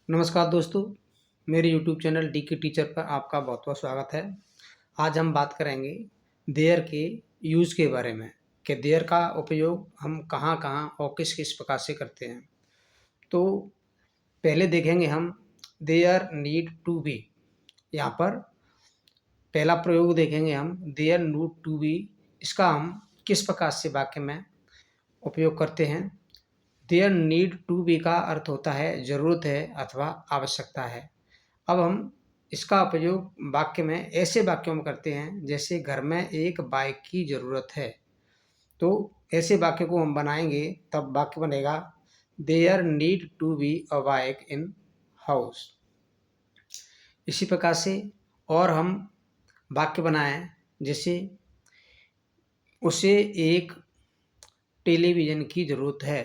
नमस्कार दोस्तों, मेरे यूट्यूब चैनल डी के टीचर पर आपका बहुत बहुत स्वागत है। आज हम बात करेंगे देयर के यूज़ के बारे में कि देयर का उपयोग हम कहाँ-कहाँ और किस-किस प्रकार से करते हैं। तो पहले देखेंगे हम देयर नीड टू बी। यहाँ पर पहला प्रयोग देखेंगे हम देयर नीड टू बी। इसका हम किस प्रकार से वाक्य में उपयोग करते हैं। देयर नीड टू बी का अर्थ होता है ज़रूरत है अथवा आवश्यकता है। अब हम इसका उपयोग वाक्य में ऐसे वाक्यों में करते हैं जैसे घर में एक बाइक की ज़रूरत है। तो ऐसे वाक्य को हम बनाएंगे तब वाक्य बनेगा there need to be a bike in house. इसी प्रकार से और हम वाक्य बनाएं जैसे उसे एक टेलीविज़न की ज़रूरत है।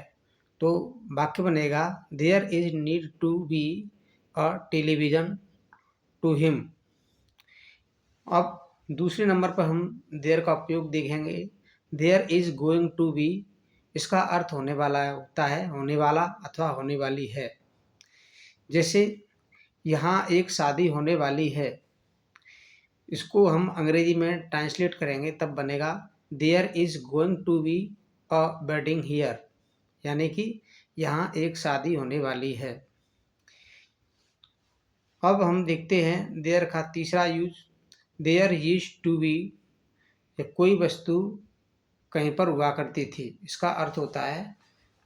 तो वाक्य बनेगा there is need to be a television to him. अब दूसरे नंबर पर हम देयर का उपयोग देखेंगे। There is going to be. इसका अर्थ होने वाला होता है होने वाला अथवा होने वाली है। जैसे यहाँ एक शादी होने वाली है। इसको हम अंग्रेजी में ट्रांसलेट करेंगे तब बनेगा there is going to be a wedding here, यानी कि यहाँ एक शादी होने वाली है। अब हम देखते हैं देयर का तीसरा use. There used to be. कोई वस्तु कहीं पर हुआ करती थी। इसका अर्थ होता है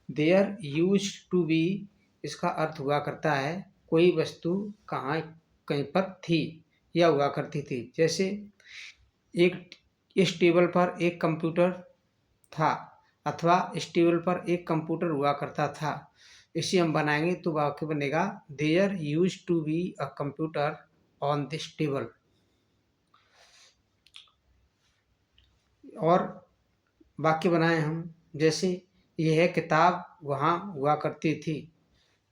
देयर यूज्ड टू बी। इसका अर्थ हुआ करता है कोई वस्तु कहीं पर थी या हुआ करती थी। जैसे इस टेबल पर एक कंप्यूटर था अथवा इस टेबल पर एक कंप्यूटर हुआ करता था। इसे हम बनाएंगे तो वाक्य बनेगा there used to be a computer on this table. और वाक्य बनाए हम जैसे यह किताब वहाँ हुआ करती थी।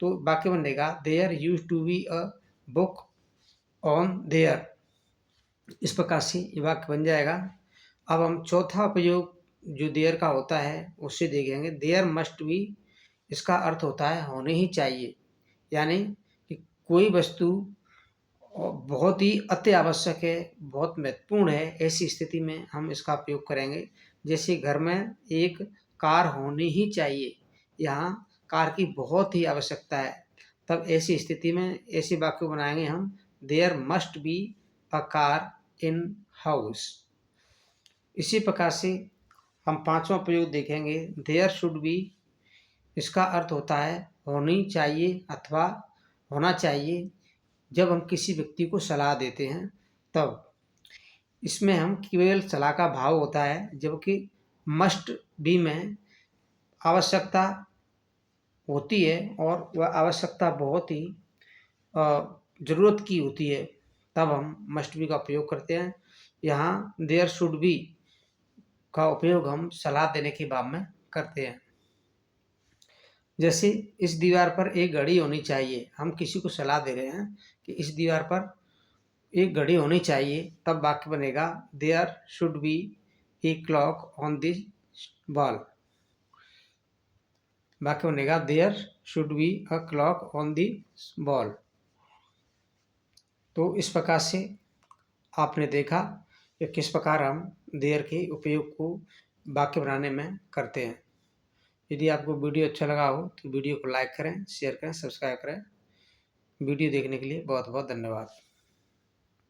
तो वाक्य बनेगा there used to be a book on there. इस प्रकार से ये वाक्य बन जाएगा। अब हम चौथा प्रयोग जो देयर का होता है उससे देखेंगे। There must be. इसका अर्थ होता है होने ही चाहिए, यानी कि कोई वस्तु बहुत ही अति आवश्यक है, बहुत महत्वपूर्ण है, ऐसी स्थिति में हम इसका उपयोग करेंगे। जैसे घर में एक कार होनी ही चाहिए, यहाँ कार की बहुत ही आवश्यकता है। तब ऐसी स्थिति में ऐसे वाक्य बनाएंगे हम there must be a car in house. इसी प्रकार से हम पांचवा प्रयोग देखेंगे देयर शुड बी। इसका अर्थ होता है होनी चाहिए अथवा होना चाहिए। जब हम किसी व्यक्ति को सलाह देते हैं तब इसमें हम केवल सलाह का भाव होता है, जबकि मस्ट बी में आवश्यकता होती है और वह आवश्यकता बहुत ही ज़रूरत की होती है। तब हम मस्ट बी का उपयोग करते हैं। यहाँ देयर शुड बी का उपयोग हम सलाह देने के बाद में करते हैं। जैसे इस दीवार पर एक घड़ी होनी चाहिए। हम किसी को सलाह दे रहे हैं कि इस दीवार पर एक घड़ी होनी चाहिए, तब वाक्य बनेगा there should be a clock on this wall. वाक्य बनेगा there should be a clock on the wall. तो इस प्रकार से आपने देखा कि किस प्रकार हम देयर के उपयोग को वाक्य बनाने में करते हैं। यदि आपको वीडियो अच्छा लगा हो तो वीडियो को लाइक करें, शेयर करें, सब्सक्राइब करें। वीडियो देखने के लिए बहुत बहुत धन्यवाद।